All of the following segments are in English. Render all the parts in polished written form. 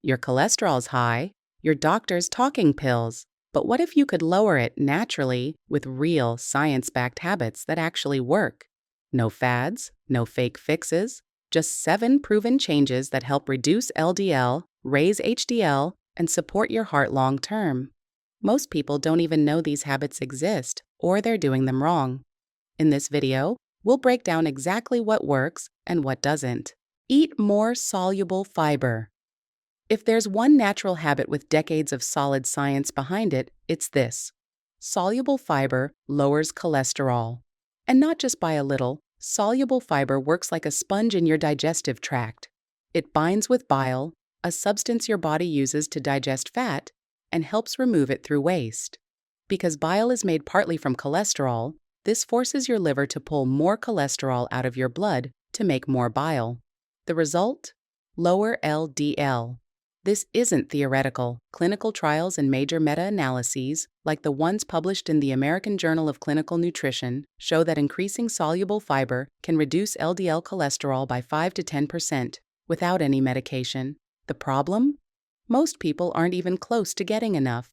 Your cholesterol's high, your doctor's talking pills. But what if you could lower it naturally with real science-backed habits that actually work? No fads, no fake fixes, just 7 proven changes that help reduce LDL, raise HDL, and support your heart long term. Most people don't even know these habits exist, or they're doing them wrong. In this video, we'll break down exactly what works and what doesn't. Eat more soluble fiber. If there's one natural habit with decades of solid science behind it, it's this. Soluble fiber lowers cholesterol. And not just by a little, soluble fiber works like a sponge in your digestive tract. It binds with bile, a substance your body uses to digest fat, and helps remove it through waste. Because bile is made partly from cholesterol, this forces your liver to pull more cholesterol out of your blood to make more bile. The result? Lower LDL. This isn't theoretical. Clinical trials and major meta-analyses, like the ones published in the American Journal of Clinical Nutrition, show that increasing soluble fiber can reduce LDL cholesterol by 5 to 10% without any medication. The problem? Most people aren't even close to getting enough.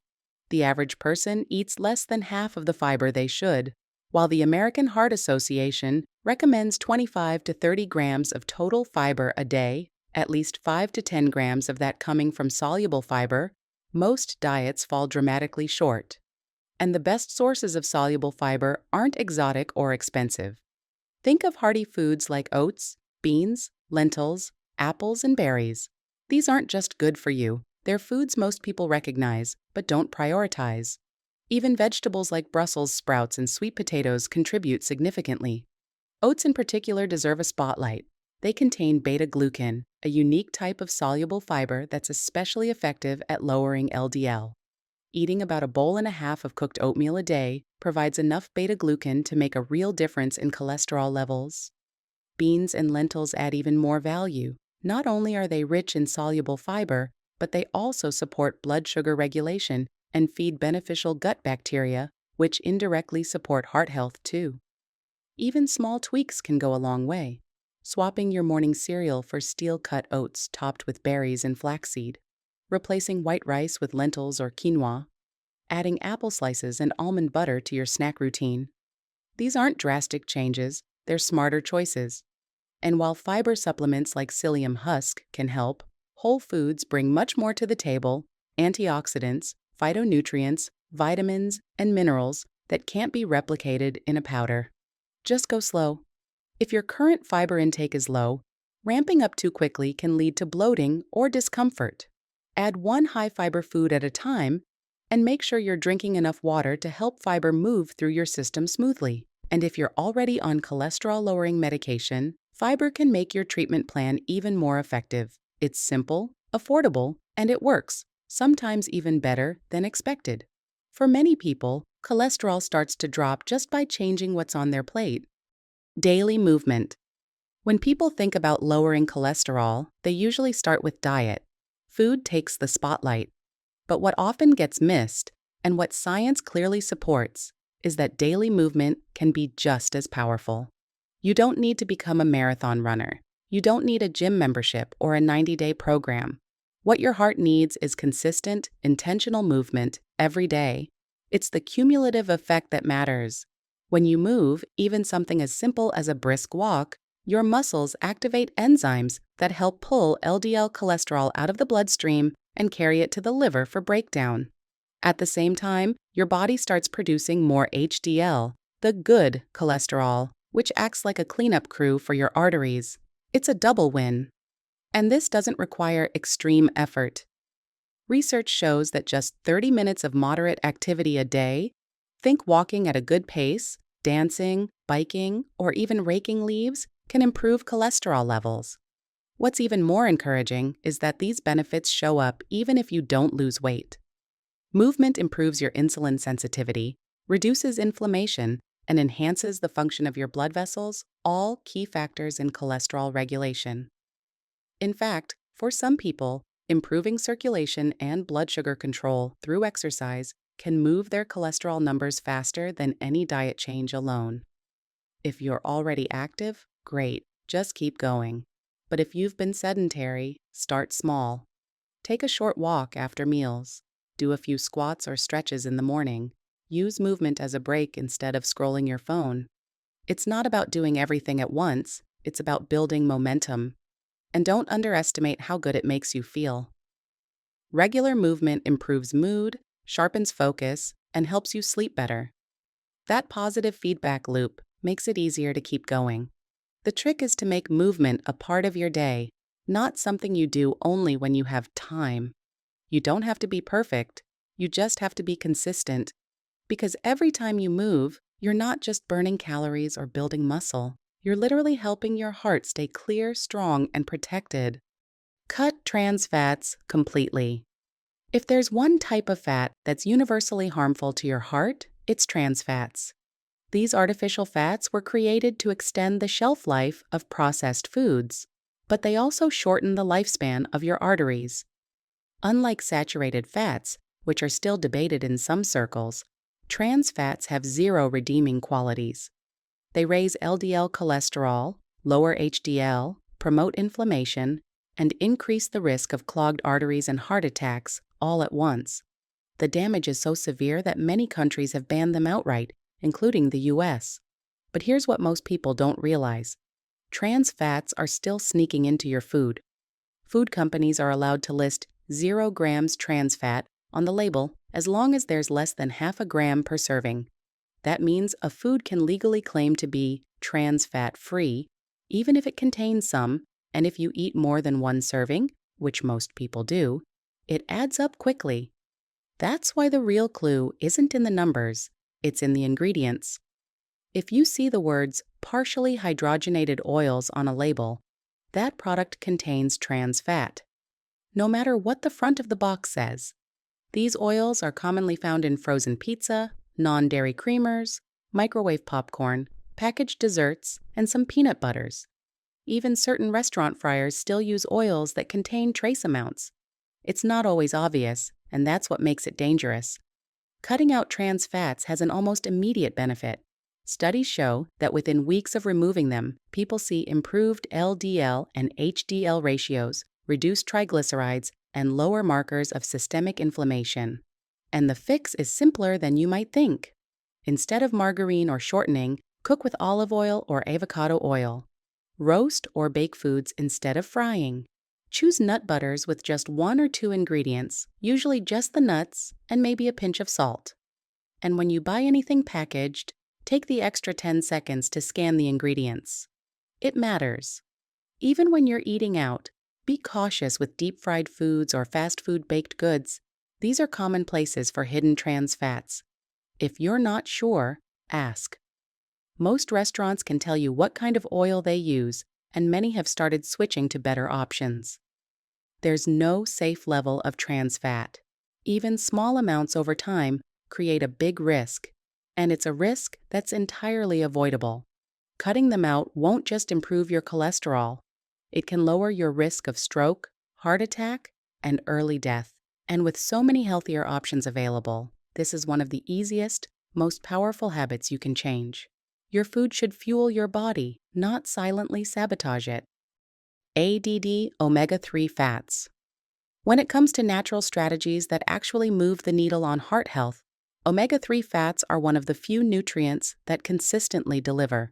The average person eats less than half of the fiber they should, while the American Heart Association recommends 25 to 30 grams of total fiber a day, at least 5 to 10 grams of that coming from soluble fiber. Most diets fall dramatically short. And the best sources of soluble fiber aren't exotic or expensive. Think of hearty foods like oats, beans, lentils, apples, and berries. These aren't just good for you. They're foods most people recognize, but don't prioritize. Even vegetables like Brussels sprouts and sweet potatoes contribute significantly. Oats in particular deserve a spotlight. They contain beta-glucan, a unique type of soluble fiber that's especially effective at lowering LDL. Eating about 1.5 bowls of cooked oatmeal a day provides enough beta-glucan to make a real difference in cholesterol levels. Beans and lentils add even more value. Not only are they rich in soluble fiber, but they also support blood sugar regulation and feed beneficial gut bacteria, which indirectly support heart health too. Even small tweaks can go a long way. Swapping your morning cereal for steel-cut oats topped with berries and flaxseed, replacing white rice with lentils or quinoa, adding apple slices and almond butter to your snack routine. These aren't drastic changes, they're smarter choices. And while fiber supplements like psyllium husk can help, whole foods bring much more to the table: antioxidants, phytonutrients, vitamins, and minerals that can't be replicated in a powder. Just go slow. If your current fiber intake is low, ramping up too quickly can lead to bloating or discomfort. Add one high-fiber food at a time, and make sure you're drinking enough water to help fiber move through your system smoothly. And if you're already on cholesterol-lowering medication, fiber can make your treatment plan even more effective. It's simple, affordable, and it works, sometimes even better than expected. For many people, cholesterol starts to drop just by changing what's on their plate. Daily movement. When people think about lowering cholesterol, they usually start with diet. Food takes the spotlight. But what often gets missed, and what science clearly supports, is that daily movement can be just as powerful. You don't need to become a marathon runner. You don't need a gym membership or a 90-day program. What your heart needs is consistent, intentional movement every day. It's the cumulative effect that matters. When you move, even something as simple as a brisk walk, your muscles activate enzymes that help pull LDL cholesterol out of the bloodstream and carry it to the liver for breakdown. At the same time, your body starts producing more HDL, the good cholesterol, which acts like a cleanup crew for your arteries. It's a double win. And this doesn't require extreme effort. Research shows that just 30 minutes of moderate activity a day, think walking at a good pace, dancing, biking, or even raking leaves, can improve cholesterol levels. What's even more encouraging is that these benefits show up even if you don't lose weight. Movement improves your insulin sensitivity, reduces inflammation, and enhances the function of your blood vessels, all key factors in cholesterol regulation. In fact, for some people, improving circulation and blood sugar control through exercise can move their cholesterol numbers faster than any diet change alone. If you're already active, great, just keep going. But if you've been sedentary, start small. Take a short walk after meals. Do a few squats or stretches in the morning. Use movement as a break instead of scrolling your phone. It's not about doing everything at once, it's about building momentum. And don't underestimate how good it makes you feel. Regular movement improves mood, sharpens focus, and helps you sleep better. That positive feedback loop makes it easier to keep going. The trick is to make movement a part of your day, not something you do only when you have time. You don't have to be perfect, you just have to be consistent. Because every time you move, you're not just burning calories or building muscle. You're literally helping your heart stay clear, strong, and protected. Cut trans fats completely. If there's one type of fat that's universally harmful to your heart, it's trans fats. These artificial fats were created to extend the shelf life of processed foods, but they also shorten the lifespan of your arteries. Unlike saturated fats, which are still debated in some circles, trans fats have zero redeeming qualities. They raise LDL cholesterol, lower HDL, promote inflammation, and increase the risk of clogged arteries and heart attacks all at once. The damage is so severe that many countries have banned them outright, including the US. But here's what most people don't realize. Trans fats are still sneaking into your food. Food companies are allowed to list 0 grams trans fat on the label as long as there's less than half a gram per serving. That means a food can legally claim to be trans fat free, even if it contains some, and if you eat more than one serving, which most people do, it adds up quickly. That's why the real clue isn't in the numbers, it's in the ingredients. If you see the words partially hydrogenated oils on a label, that product contains trans fat. No matter what the front of the box says. These oils are commonly found in frozen pizza, non-dairy creamers, microwave popcorn, packaged desserts, and some peanut butters. Even certain restaurant fryers still use oils that contain trace amounts. It's not always obvious, and that's what makes it dangerous. Cutting out trans fats has an almost immediate benefit. Studies show that within weeks of removing them, people see improved LDL and HDL ratios, reduced triglycerides, and lower markers of systemic inflammation. And the fix is simpler than you might think. Instead of margarine or shortening, cook with olive oil or avocado oil. Roast or bake foods instead of frying. Choose nut butters with just 1 or 2 ingredients, usually just the nuts and maybe a pinch of salt. And when you buy anything packaged, take the extra 10 seconds to scan the ingredients. It matters. Even when you're eating out, be cautious with deep-fried foods or fast food baked goods. These are common places for hidden trans fats. If you're not sure, ask. Most restaurants can tell you what kind of oil they use, and many have started switching to better options. There's no safe level of trans fat. Even small amounts over time create a big risk, and it's a risk that's entirely avoidable. Cutting them out won't just improve your cholesterol. It can lower your risk of stroke, heart attack, and early death. And with so many healthier options available, this is one of the easiest, most powerful habits you can change. Your food should fuel your body, not silently sabotage it. ADD omega-3 fats. When it comes to natural strategies that actually move the needle on heart health, omega-3 fats are one of the few nutrients that consistently deliver.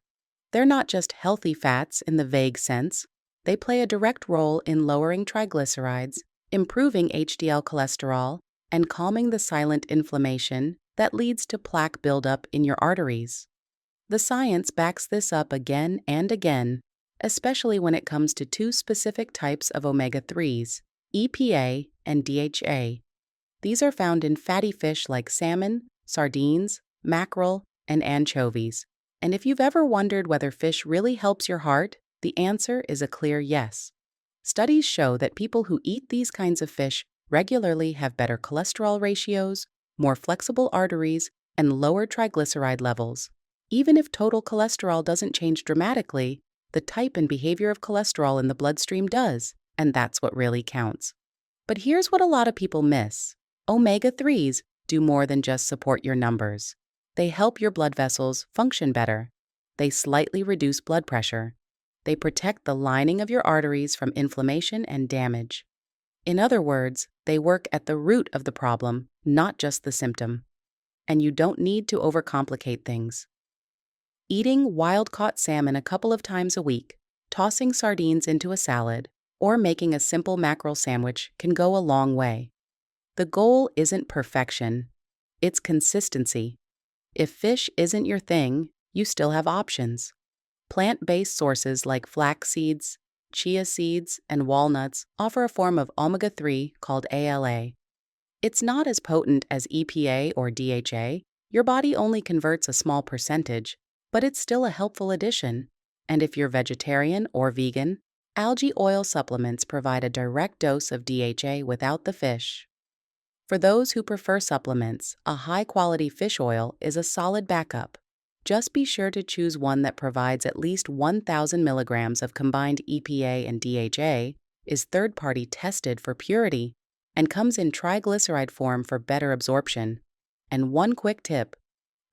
They're not just healthy fats in the vague sense. They play a direct role in lowering triglycerides, improving HDL cholesterol, and calming the silent inflammation that leads to plaque buildup in your arteries. The science backs this up again and again, especially when it comes to 2 specific types of omega-3s, EPA and DHA. These are found in fatty fish like salmon, sardines, mackerel, and anchovies. And if you've ever wondered whether fish really helps your heart, the answer is a clear yes. Studies show that people who eat these kinds of fish regularly have better cholesterol ratios, more flexible arteries, and lower triglyceride levels. Even if total cholesterol doesn't change dramatically, the type and behavior of cholesterol in the bloodstream does, and that's what really counts. But here's what a lot of people miss. Omega-3s do more than just support your numbers. They help your blood vessels function better. They slightly reduce blood pressure. They protect the lining of your arteries from inflammation and damage. In other words, they work at the root of the problem, not just the symptom. And you don't need to overcomplicate things. Eating wild-caught salmon a couple of times a week, tossing sardines into a salad, or making a simple mackerel sandwich can go a long way. The goal isn't perfection, it's consistency. If fish isn't your thing, you still have options. Plant-based sources like flax seeds, chia seeds, and walnuts offer a form of omega-3 called ALA. It's not as potent as EPA or DHA. Your body only converts a small percentage, but it's still a helpful addition. And if you're vegetarian or vegan, algae oil supplements provide a direct dose of DHA without the fish. For those who prefer supplements, a high-quality fish oil is a solid backup. Just be sure to choose one that provides at least 1,000 milligrams of combined EPA and DHA, is third-party tested for purity, and comes in triglyceride form for better absorption. And one quick tip: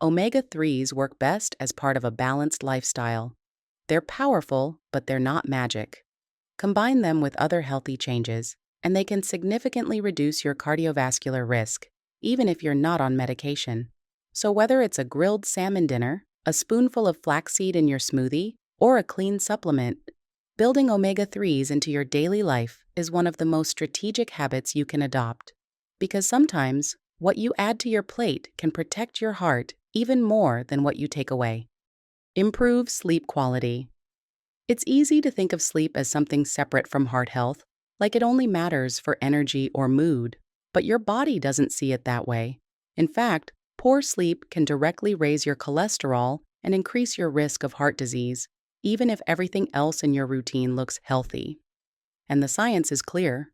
omega-3s work best as part of a balanced lifestyle. They're powerful, but they're not magic. Combine them with other healthy changes, and they can significantly reduce your cardiovascular risk, even if you're not on medication. So whether it's a grilled salmon dinner, a spoonful of flaxseed in your smoothie, or a clean supplement, building omega-3s into your daily life is one of the most strategic habits you can adopt. Because sometimes, what you add to your plate can protect your heart even more than what you take away. Improve sleep quality. It's easy to think of sleep as something separate from heart health, like it only matters for energy or mood, but your body doesn't see it that way. In fact, poor sleep can directly raise your cholesterol and increase your risk of heart disease, even if everything else in your routine looks healthy. And the science is clear.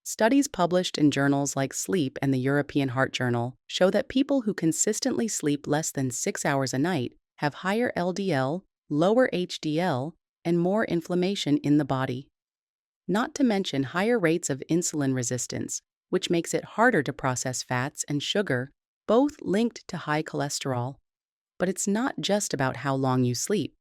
Studies published in journals like Sleep and the European Heart Journal show that people who consistently sleep less than 6 hours a night have higher LDL, lower HDL, and more inflammation in the body. Not to mention higher rates of insulin resistance, which makes it harder to process fats and sugar, both linked to high cholesterol. But it's not just about how long you sleep.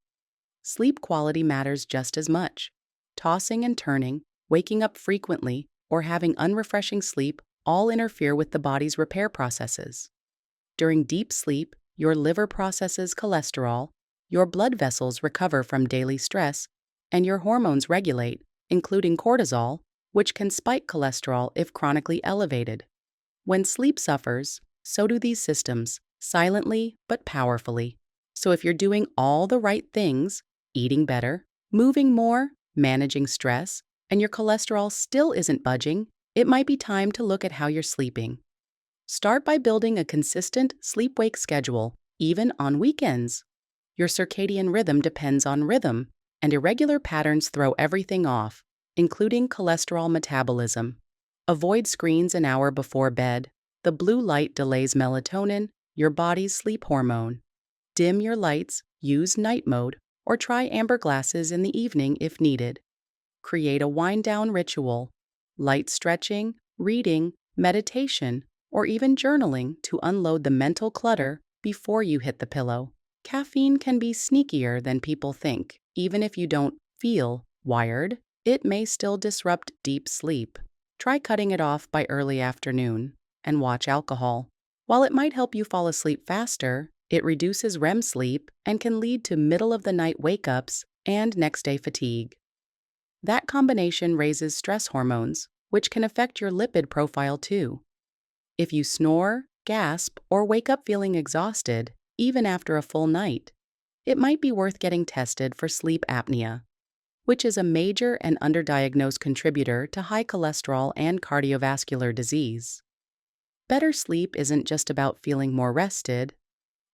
Sleep quality matters just as much. Tossing and turning, waking up frequently, or having unrefreshing sleep all interfere with the body's repair processes. During deep sleep, your liver processes cholesterol, your blood vessels recover from daily stress, and your hormones regulate, including cortisol, which can spike cholesterol if chronically elevated. When sleep suffers, so do these systems, silently but powerfully. So if you're doing all the right things, eating better, moving more, managing stress, and your cholesterol still isn't budging, it might be time to look at how you're sleeping. Start by building a consistent sleep-wake schedule, even on weekends. Your circadian rhythm depends on rhythm, and irregular patterns throw everything off, including cholesterol metabolism. Avoid screens an hour before bed. The blue light delays melatonin, your body's sleep hormone. Dim your lights, use night mode, or try amber glasses in the evening if needed. Create a wind-down ritual, light stretching, reading, meditation, or even journaling to unload the mental clutter before you hit the pillow. Caffeine can be sneakier than people think. Even if you don't feel wired, it may still disrupt deep sleep. Try cutting it off by early afternoon, and watch alcohol. While it might help you fall asleep faster, it reduces REM sleep and can lead to middle-of-the-night wake-ups and next-day fatigue. That combination raises stress hormones, which can affect your lipid profile too. If you snore, gasp, or wake up feeling exhausted, even after a full night, it might be worth getting tested for sleep apnea, which is a major and underdiagnosed contributor to high cholesterol and cardiovascular disease. Better sleep isn't just about feeling more rested.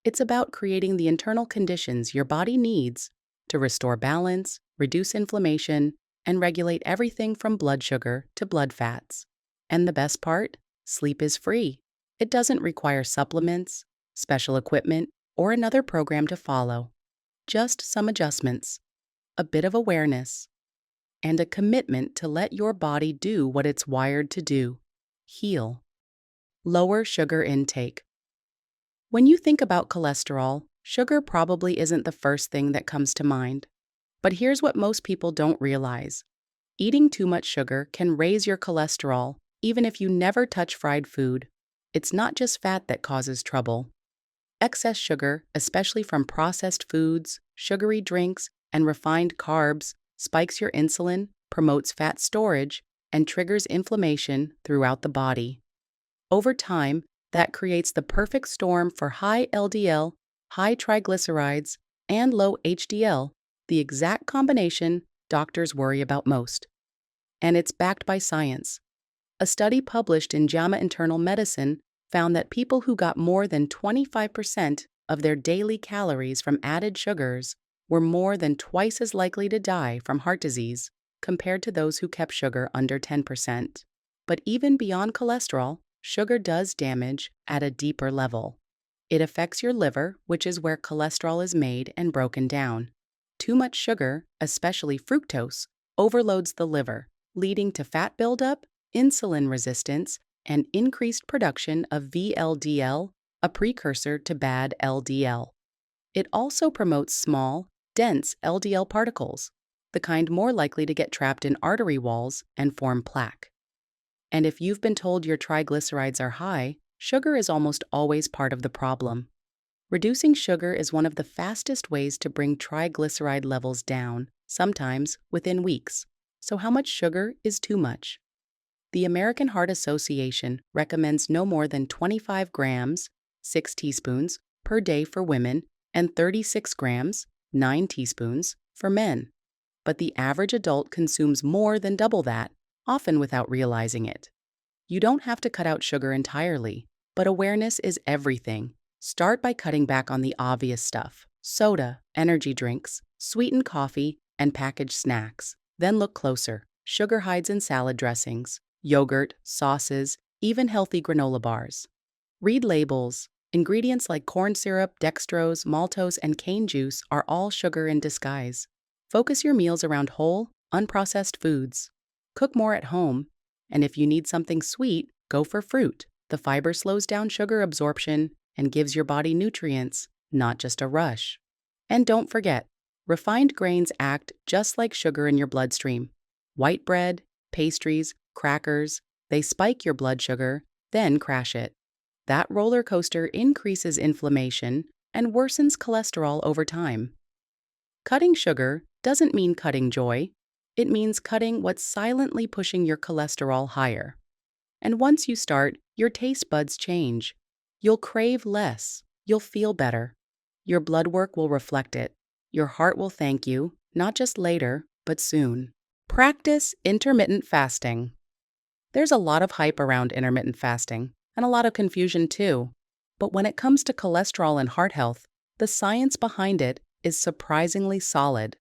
It's about creating the internal conditions your body needs to restore balance, reduce inflammation, and regulate everything from blood sugar to blood fats. And the best part? Sleep is free. It doesn't require supplements, special equipment, or another program to follow. Just some adjustments, a bit of awareness, and a commitment to let your body do what it's wired to do: heal. Lower sugar intake. When you think about cholesterol, sugar probably isn't the first thing that comes to mind. But here's what most people don't realize. Eating too much sugar can raise your cholesterol, even if you never touch fried food. It's not just fat that causes trouble. Excess sugar, especially from processed foods, sugary drinks, and refined carbs, spikes your insulin, promotes fat storage, and triggers inflammation throughout the body. Over time, that creates the perfect storm for high LDL, high triglycerides, and low HDL, the exact combination doctors worry about most. And it's backed by science. A study published in JAMA Internal Medicine found that people who got more than 25% of their daily calories from added sugars were more than twice as likely to die from heart disease compared to those who kept sugar under 10%. But even beyond cholesterol, sugar does damage at a deeper level. It affects your liver, which is where cholesterol is made and broken down. Too much sugar, especially fructose, overloads the liver, leading to fat buildup, insulin resistance, and increased production of VLDL, a precursor to bad LDL. It also promotes small, dense LDL particles, the kind more likely to get trapped in artery walls and form plaque. And if you've been told your triglycerides are high, sugar is almost always part of the problem. Reducing sugar is one of the fastest ways to bring triglyceride levels down, sometimes within weeks. So how much sugar is too much? The American Heart Association recommends no more than 25 grams, 6 teaspoons, per day for women and 36 grams, 9 teaspoons, for men. But the average adult consumes more than double that, often without realizing it. You don't have to cut out sugar entirely, but awareness is everything. Start by cutting back on the obvious stuff: soda, energy drinks, sweetened coffee, and packaged snacks. Then look closer: sugar hides in salad dressings, yogurt, sauces, even healthy granola bars. Read labels. Ingredients like corn syrup, dextrose, maltose, and cane juice are all sugar in disguise. Focus your meals around whole, unprocessed foods. Cook more at home, and if you need something sweet, go for fruit. The fiber slows down sugar absorption and gives your body nutrients, not just a rush. And don't forget, refined grains act just like sugar in your bloodstream. White bread, pastries, crackers, they spike your blood sugar, then crash it. That roller coaster increases inflammation and worsens cholesterol over time. Cutting sugar doesn't mean cutting joy. It means cutting what's silently pushing your cholesterol higher. And once you start, your taste buds change. You'll crave less. You'll feel better. Your blood work will reflect it. Your heart will thank you, not just later, but soon. Practice intermittent fasting. There's a lot of hype around intermittent fasting, and a lot of confusion too. But when it comes to cholesterol and heart health, the science behind it is surprisingly solid.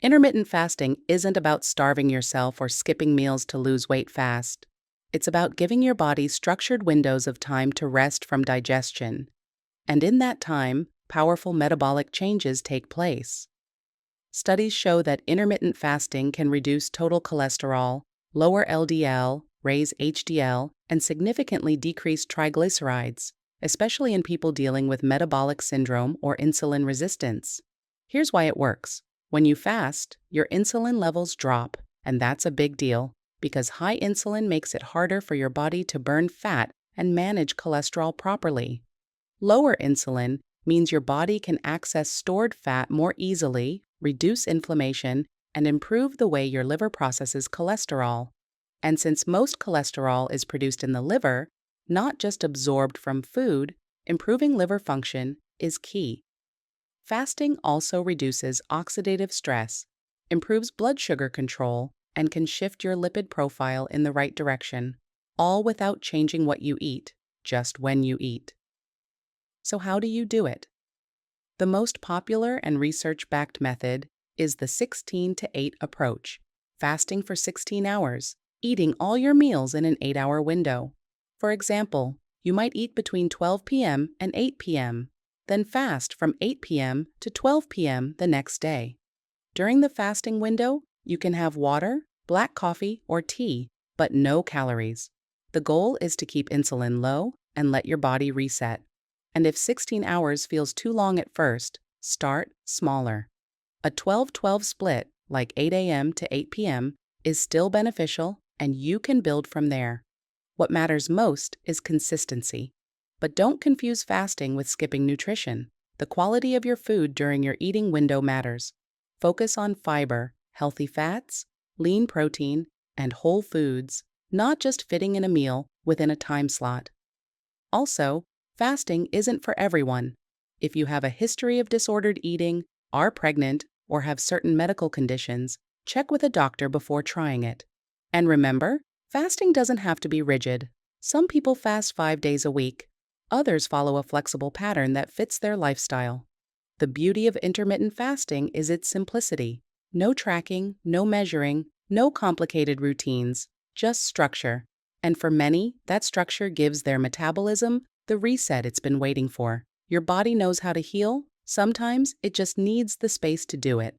Intermittent fasting isn't about starving yourself or skipping meals to lose weight fast. It's about giving your body structured windows of time to rest from digestion. And in that time, powerful metabolic changes take place. Studies show that intermittent fasting can reduce total cholesterol, lower LDL, raise HDL, and significantly decrease triglycerides, especially in people dealing with metabolic syndrome or insulin resistance. Here's why it works. When you fast, your insulin levels drop, and that's a big deal because high insulin makes it harder for your body to burn fat and manage cholesterol properly. Lower insulin means your body can access stored fat more easily, reduce inflammation, and improve the way your liver processes cholesterol. And since most cholesterol is produced in the liver, not just absorbed from food, improving liver function is key. Fasting also reduces oxidative stress, improves blood sugar control, and can shift your lipid profile in the right direction, all without changing what you eat, just when you eat. So how do you do it? The most popular and research-backed method is the 16-to-8 approach, fasting for 16 hours, eating all your meals in an 8-hour window. For example, you might eat between 12 p.m. and 8 p.m., then fast from 8 p.m. to 12 p.m. the next day. During the fasting window, you can have water, black coffee, or tea, but no calories. The goal is to keep insulin low and let your body reset. And if 16 hours feels too long at first, start smaller. A 12-12 split, like 8 a.m. to 8 p.m., is still beneficial, and you can build from there. What matters most is consistency. But don't confuse fasting with skipping nutrition. The quality of your food during your eating window matters. Focus on fiber, healthy fats, lean protein, and whole foods, not just fitting in a meal within a time slot. Also, fasting isn't for everyone. If you have a history of disordered eating, are pregnant, or have certain medical conditions, check with a doctor before trying it. And remember, fasting doesn't have to be rigid. Some people fast 5 days a week. Others follow a flexible pattern that fits their lifestyle. The beauty of intermittent fasting is its simplicity. No tracking, no measuring, no complicated routines, just structure. And for many, that structure gives their metabolism the reset it's been waiting for. Your body knows how to heal. Sometimes it just needs the space to do it.